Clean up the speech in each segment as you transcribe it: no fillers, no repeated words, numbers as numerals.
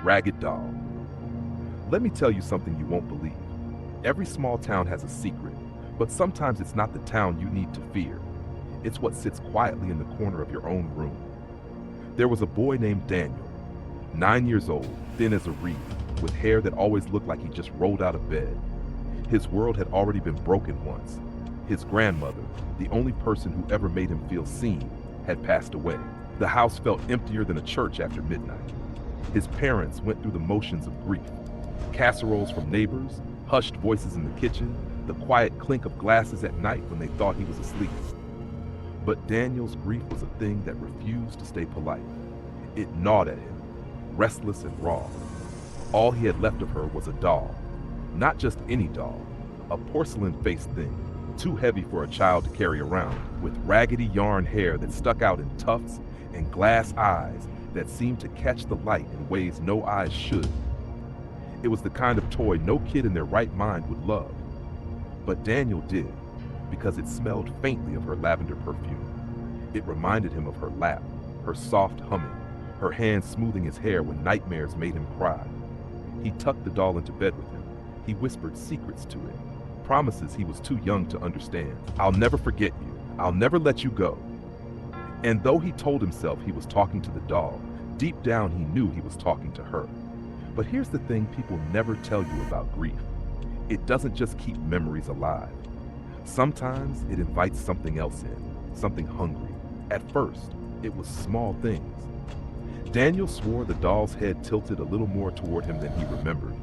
ragged doll. Let me tell you something you won't believe. Every small town has a secret, but sometimes it's not the town you need to fear. It's what sits quietly in the corner of your own room. There was a boy named Daniel, 9 years old, thin as a reed, with hair that always looked like he just rolled out of bed. His world had already been broken once. His grandmother, the only person who ever made him feel seen, had passed away. The house felt emptier than a church after midnight. His parents went through the motions of grief. Casseroles from neighbors, hushed voices in the kitchen, the quiet clink of glasses at night when they thought he was asleep. But Daniel's grief was a thing that refused to stay polite. It gnawed at him, restless and raw. All he had left of her was a doll. Not just any doll, a porcelain-faced thing, too heavy for a child to carry around, with raggedy yarn hair that stuck out in tufts and glass eyes that seemed to catch the light in ways no eyes should. It was the kind of toy no kid in their right mind would love. But Daniel did, because it smelled faintly of her lavender perfume. It reminded him of her lap, her soft humming, her hands smoothing his hair when nightmares made him cry. He tucked the doll into bed with him. He whispered secrets to it, promises he was too young to understand. "I'll never forget you. I'll never let you go." And though he told himself he was talking to the doll, deep down he knew he was talking to her. But here's the thing people never tell you about grief. It doesn't just keep memories alive. Sometimes it invites something else in, something hungry. At first, it was small things. Daniel swore the doll's head tilted a little more toward him than he remembered,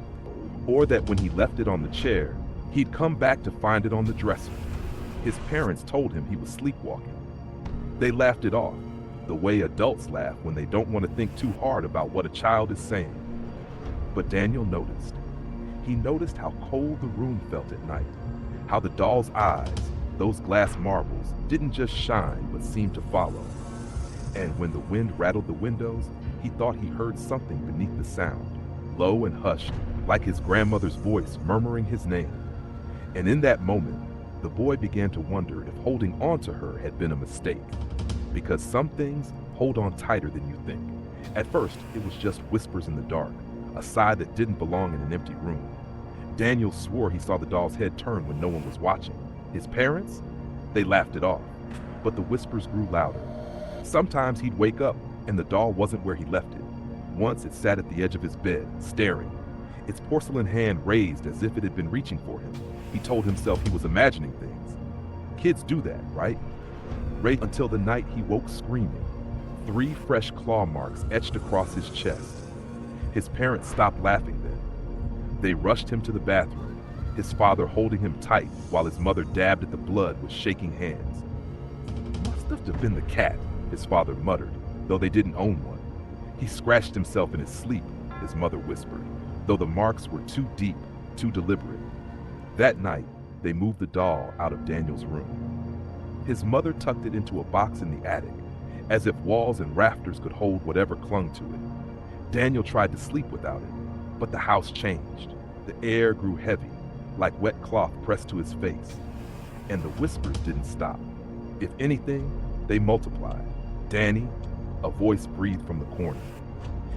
or that when he left it on the chair, he'd come back to find it on the dresser. His parents told him he was sleepwalking. They laughed it off, the way adults laugh when they don't want to think too hard about what a child is saying. But Daniel noticed. He noticed how cold the room felt at night, how the doll's eyes, those glass marbles, didn't just shine but seemed to follow. And when the wind rattled the windows, he thought he heard something beneath the sound, low and hushed, like his grandmother's voice murmuring his name. And in that moment, the boy began to wonder if holding on to her had been a mistake. Because some things hold on tighter than you think. At first, it was just whispers in the dark, a sigh that didn't belong in an empty room. Daniel swore he saw the doll's head turn when no one was watching. His parents? They laughed it off. But the whispers grew louder. Sometimes he'd wake up, and the doll wasn't where he left it. Once it sat at the edge of his bed, staring, its porcelain hand raised as if it had been reaching for him. He told himself he was imagining things. Kids do that, right? Right until the night he woke screaming. 3 fresh claw marks etched across his chest. His parents stopped laughing then. They rushed him to the bathroom, his father holding him tight while his mother dabbed at the blood with shaking hands. "Must have been the cat," his father muttered, though they didn't own one. "He scratched himself in his sleep," his mother whispered, though the marks were too deep, too deliberate. That night, they moved the doll out of Daniel's room. His mother tucked it into a box in the attic, as if walls and rafters could hold whatever clung to it. Daniel tried to sleep without it, but the house changed. The air grew heavy, like wet cloth pressed to his face. And the whispers didn't stop. If anything, they multiplied. "Danny," a voice breathed from the corner.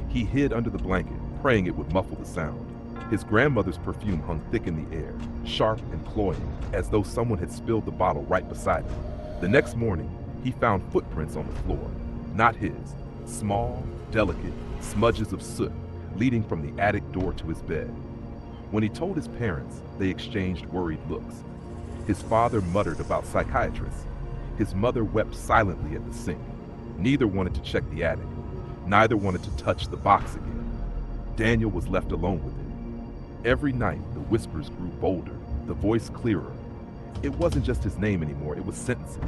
He hid under the blanket, praying it would muffle the sound. His grandmother's perfume hung thick in the air, sharp and cloying, as though someone had spilled the bottle right beside him. The next morning, he found footprints on the floor. Not his. Small, delicate, smudges of soot leading from the attic door to his bed. When he told his parents, they exchanged worried looks. His father muttered about psychiatrists. His mother wept silently at the sink. Neither wanted to check the attic. Neither wanted to touch the box again. Daniel was left alone with it. Every night, the whispers grew bolder, the voice clearer. It wasn't just his name anymore, it was sentences,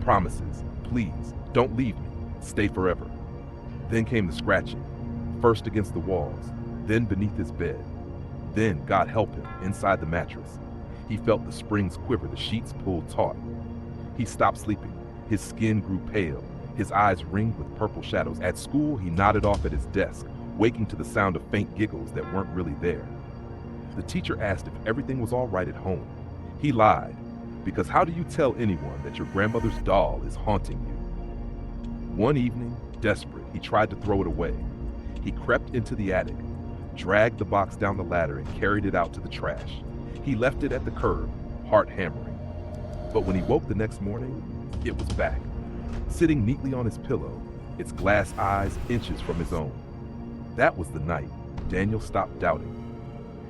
promises. "Please, don't leave me. Stay forever." Then came the scratching, first against the walls, then beneath his bed. Then, God help him, inside the mattress. He felt the springs quiver, the sheets pulled taut. He stopped sleeping. His skin grew pale, his eyes ringed with purple shadows. At school, he nodded off at his desk, waking to the sound of faint giggles that weren't really there. The teacher asked if everything was all right at home. He lied, because how do you tell anyone that your grandmother's doll is haunting you? One evening, desperate, he tried to throw it away. He crept into the attic, dragged the box down the ladder, and carried it out to the trash. He left it at the curb, heart hammering. But when he woke the next morning, it was back, sitting neatly on his pillow, its glass eyes inches from his own. That was the night Daniel stopped doubting.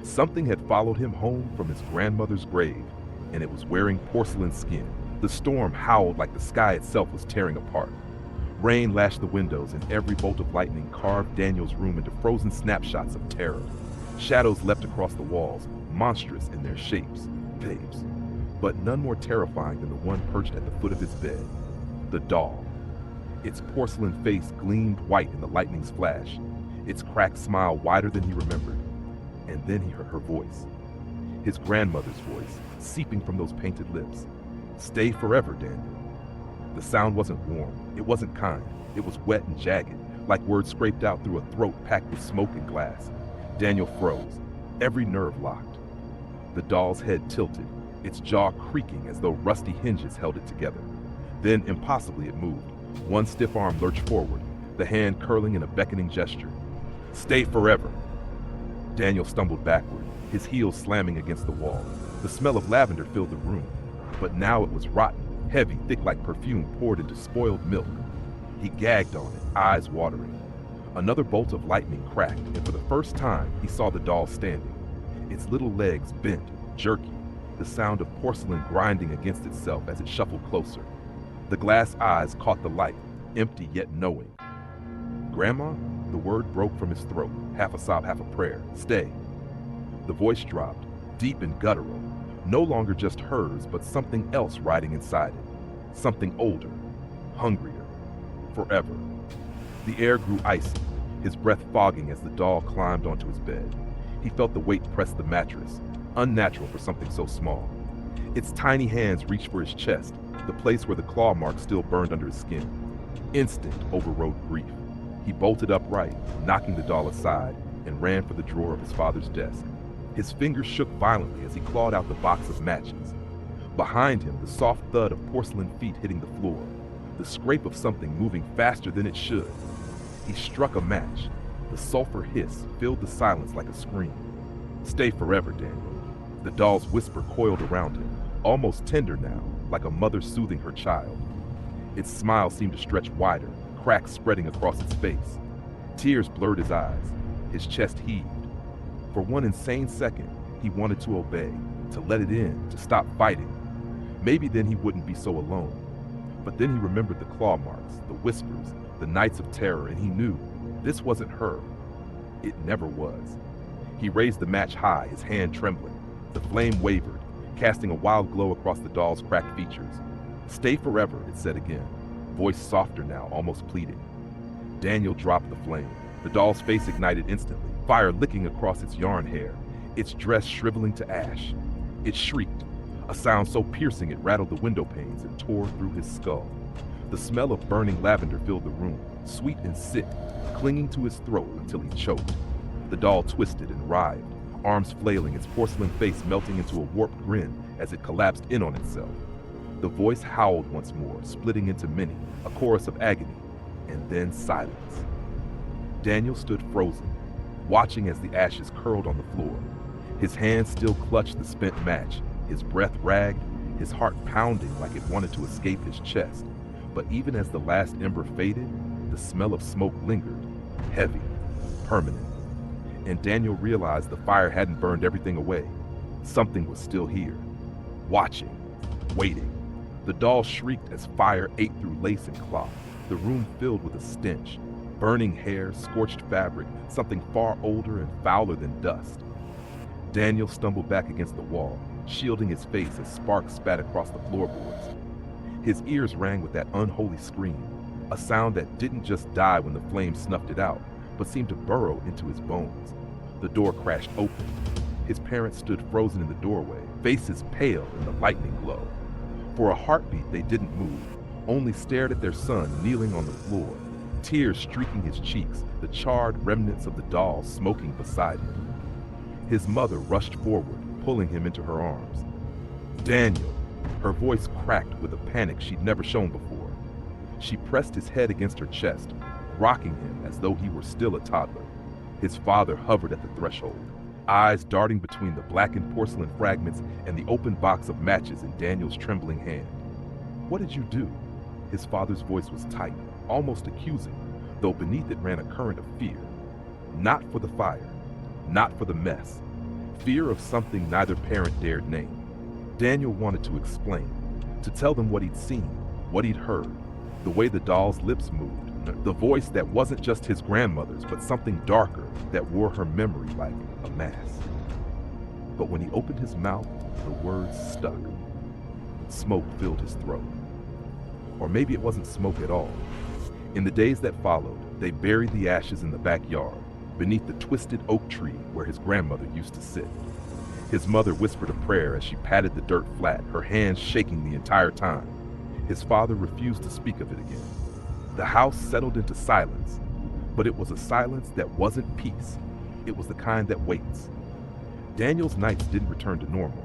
Something had followed him home from his grandmother's grave, and it was wearing porcelain skin. The storm howled like the sky itself was tearing apart. Rain lashed the windows, and every bolt of lightning carved Daniel's room into frozen snapshots of terror. Shadows leapt across the walls, monstrous in their shapes, but none more terrifying than the one perched at the foot of his bed, the doll. Its porcelain face gleamed white in the lightning's flash, its cracked smile wider than he remembered. And then he heard her voice, his grandmother's voice, seeping from those painted lips. "Stay forever, Daniel." The sound wasn't warm, it wasn't kind, it was wet and jagged, like words scraped out through a throat packed with smoke and glass. Daniel froze, every nerve locked. The doll's head tilted, its jaw creaking as though rusty hinges held it together. Then, impossibly, it moved. One stiff arm lurched forward, the hand curling in a beckoning gesture. "Stay forever." Daniel stumbled backward, his heels slamming against the wall. The smell of lavender filled the room, but now it was rotten, heavy, thick like perfume poured into spoiled milk. He gagged on it, eyes watering. Another bolt of lightning cracked, and for the first time, he saw the doll standing. Its little legs bent, jerky, the sound of porcelain grinding against itself as it shuffled closer. The glass eyes caught the light, empty yet knowing. "Grandma?" The word broke from his throat, half a sob, half a prayer. "Stay." The voice dropped, deep and guttural, no longer just hers, but something else riding inside it. Something older, hungrier, forever. The air grew icy, his breath fogging as the doll climbed onto his bed. He felt the weight press the mattress, unnatural for something so small. Its tiny hands reached for his chest, the place where the claw marks still burned under his skin. Instinct overrode grief. He bolted upright, knocking the doll aside, and ran for the drawer of his father's desk. His fingers shook violently as he clawed out the box of matches. Behind him, the soft thud of porcelain feet hitting the floor, the scrape of something moving faster than it should. He struck a match. The sulfur hiss filled the silence like a scream. "Stay forever, Daniel." The doll's whisper coiled around him, almost tender now, like a mother soothing her child. Its smile seemed to stretch wider, cracks spreading across its face. Tears blurred his eyes. His chest heaved. For one insane second, he wanted to obey, to let it in, to stop fighting. Maybe then he wouldn't be so alone. But then he remembered the claw marks, the whispers, the nights of terror, and he knew this wasn't her. It never was. He raised the match high, his hand trembling. The flame wavered, casting a wild glow across the doll's cracked features. "Stay forever," it said again, voice softer now, almost pleading. Daniel dropped the flame. The doll's face ignited instantly, fire licking across its yarn hair, its dress shriveling to ash. It shrieked, a sound so piercing it rattled the window panes and tore through his skull. The smell of burning lavender filled the room, sweet and sick, clinging to his throat until he choked. The doll twisted and writhed, arms flailing, its porcelain face melting into a warped grin as it collapsed in on itself. The voice howled once more, splitting into many, a chorus of agony, and then silence. Daniel stood frozen, watching as the ashes curled on the floor. His hands still clutched the spent match, his breath ragged, his heart pounding like it wanted to escape his chest. But even as the last ember faded, the smell of smoke lingered, heavy, permanent. And Daniel realized the fire hadn't burned everything away. Something was still here, watching, waiting. The doll shrieked as fire ate through lace and cloth, the room filled with a stench, burning hair, scorched fabric, something far older and fouler than dust. Daniel stumbled back against the wall, shielding his face as sparks spat across the floorboards. His ears rang with that unholy scream, a sound that didn't just die when the flames snuffed it out, but seemed to burrow into his bones. The door crashed open. His parents stood frozen in the doorway, faces pale in the lightning glow. For a heartbeat, they didn't move, only stared at their son kneeling on the floor, tears streaking his cheeks, the charred remnants of the doll smoking beside him. His mother rushed forward, pulling him into her arms. "Daniel!" Her voice cracked with a panic she'd never shown before. She pressed his head against her chest, rocking him as though he were still a toddler. His father hovered at the threshold, eyes darting between the blackened porcelain fragments and the open box of matches in Daniel's trembling hand. "What did you do?" His father's voice was tight, almost accusing, though beneath it ran a current of fear. Not for the fire, not for the mess. Fear of something neither parent dared name. Daniel wanted to explain, to tell them what he'd seen, what he'd heard, the way the doll's lips moved, the voice that wasn't just his grandmother's, but something darker that wore her memory like a mask. But when he opened his mouth, the words stuck. Smoke filled his throat. Or maybe it wasn't smoke at all. In the days that followed, they buried the ashes in the backyard, beneath the twisted oak tree where his grandmother used to sit. His mother whispered a prayer as she patted the dirt flat, her hands shaking the entire time. His father refused to speak of it again. The house settled into silence, but it was a silence that wasn't peace. It was the kind that waits. Daniel's nights didn't return to normal.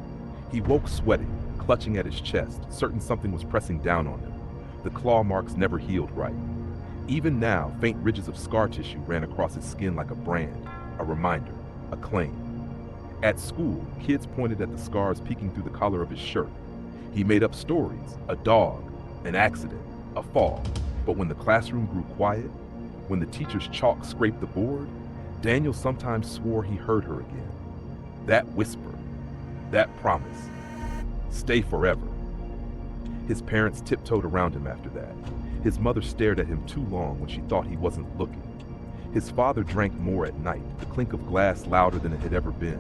He woke sweating, clutching at his chest, certain something was pressing down on him. The claw marks never healed right. Even now, faint ridges of scar tissue ran across his skin like a brand, a reminder, a claim. At school, kids pointed at the scars peeking through the collar of his shirt. He made up stories, a dog, an accident, a fall. But when the classroom grew quiet, when the teacher's chalk scraped the board, Daniel sometimes swore he heard her again. That whisper, that promise, stay forever. His parents tiptoed around him after that. His mother stared at him too long when she thought he wasn't looking. His father drank more at night, the clink of glass louder than it had ever been.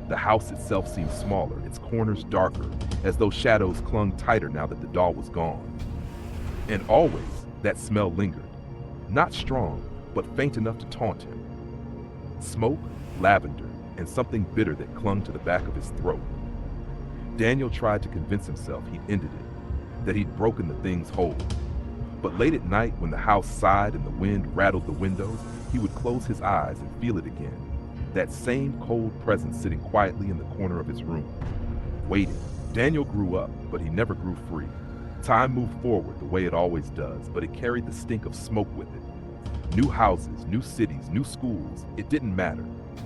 The house itself seemed smaller, its corners darker, as though shadows clung tighter now that the doll was gone. And always, that smell lingered. Not strong, but faint enough to taunt him. Smoke, lavender, and something bitter that clung to the back of his throat. Daniel tried to convince himself he'd ended it, that he'd broken the thing's hold. But late at night, when the house sighed and the wind rattled the windows, he would close his eyes and feel it again. That same cold presence sitting quietly in the corner of his room, waiting. Daniel grew up, but he never grew free. Time moved forward the way it always does, but it carried the stink of smoke with it. New houses, new cities, new schools, it didn't matter.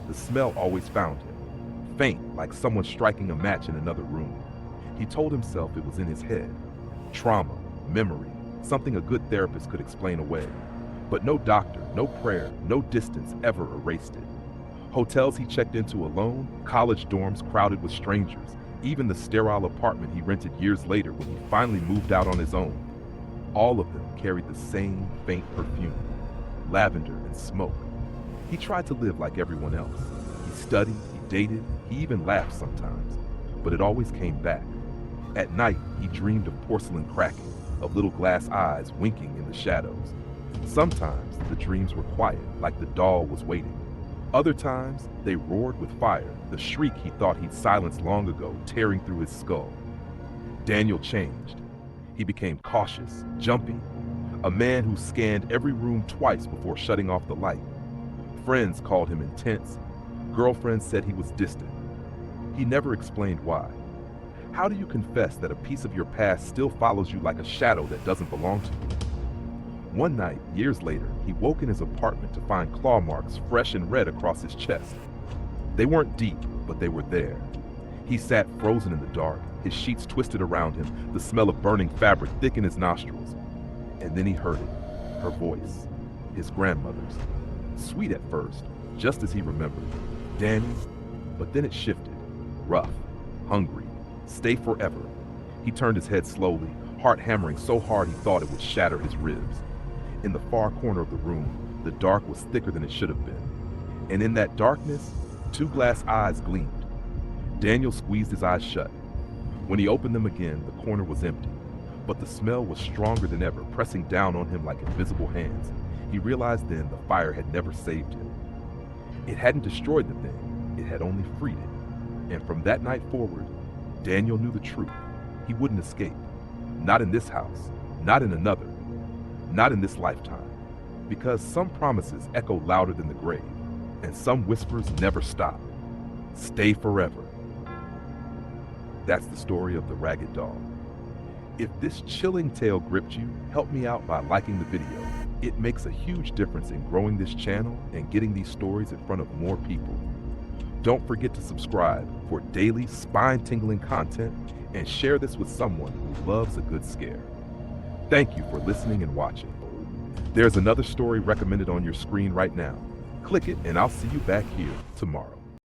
The smell always found him, faint like someone striking a match in another room. He told himself it was in his head. Trauma, memory, something a good therapist could explain away. But no doctor, no prayer, no distance ever erased it. Hotels he checked into alone, college dorms crowded with strangers, even the sterile apartment he rented years later when he finally moved out on his own. All of them carried the same faint perfume, lavender and smoke. He tried to live like everyone else. He studied, he dated, he even laughed sometimes, but it always came back. At night, he dreamed of porcelain cracking, of little glass eyes winking in the shadows. Sometimes the dreams were quiet, like the doll was waiting. Other times, they roared with fire, the shriek he thought he'd silenced long ago, tearing through his skull. Daniel changed. He became cautious, jumpy, a man who scanned every room twice before shutting off the light. Friends called him intense. Girlfriends said he was distant. He never explained why. How do you confess that a piece of your past still follows you like a shadow that doesn't belong to you? One night, years later, he woke in his apartment to find claw marks fresh and red across his chest. They weren't deep, but they were there. He sat frozen in the dark, his sheets twisted around him, the smell of burning fabric thick in his nostrils. And then he heard it, her voice, his grandmother's. Sweet at first, just as he remembered. Danny, but then it shifted. Rough, hungry, stay forever. He turned his head slowly, heart hammering so hard he thought it would shatter his ribs. In the far corner of the room, the dark was thicker than it should have been. And in that darkness, two glass eyes gleamed. Daniel squeezed his eyes shut. When he opened them again, the corner was empty. But the smell was stronger than ever, pressing down on him like invisible hands. He realized then the fire had never saved him. It hadn't destroyed the thing, it had only freed it. And from that night forward, Daniel knew the truth. He wouldn't escape. Not in this house, not in another, not in this lifetime. Because some promises echo louder than the grave, and some whispers never stop. Stay forever. That's the story of the Ragged Doll. If this chilling tale gripped you, help me out by liking the video. It makes a huge difference in growing this channel and getting these stories in front of more people. Don't forget to subscribe for daily spine-tingling content and share this with someone who loves a good scare. Thank you for listening and watching. There's another story recommended on your screen right now. Click it and I'll see you back here tomorrow.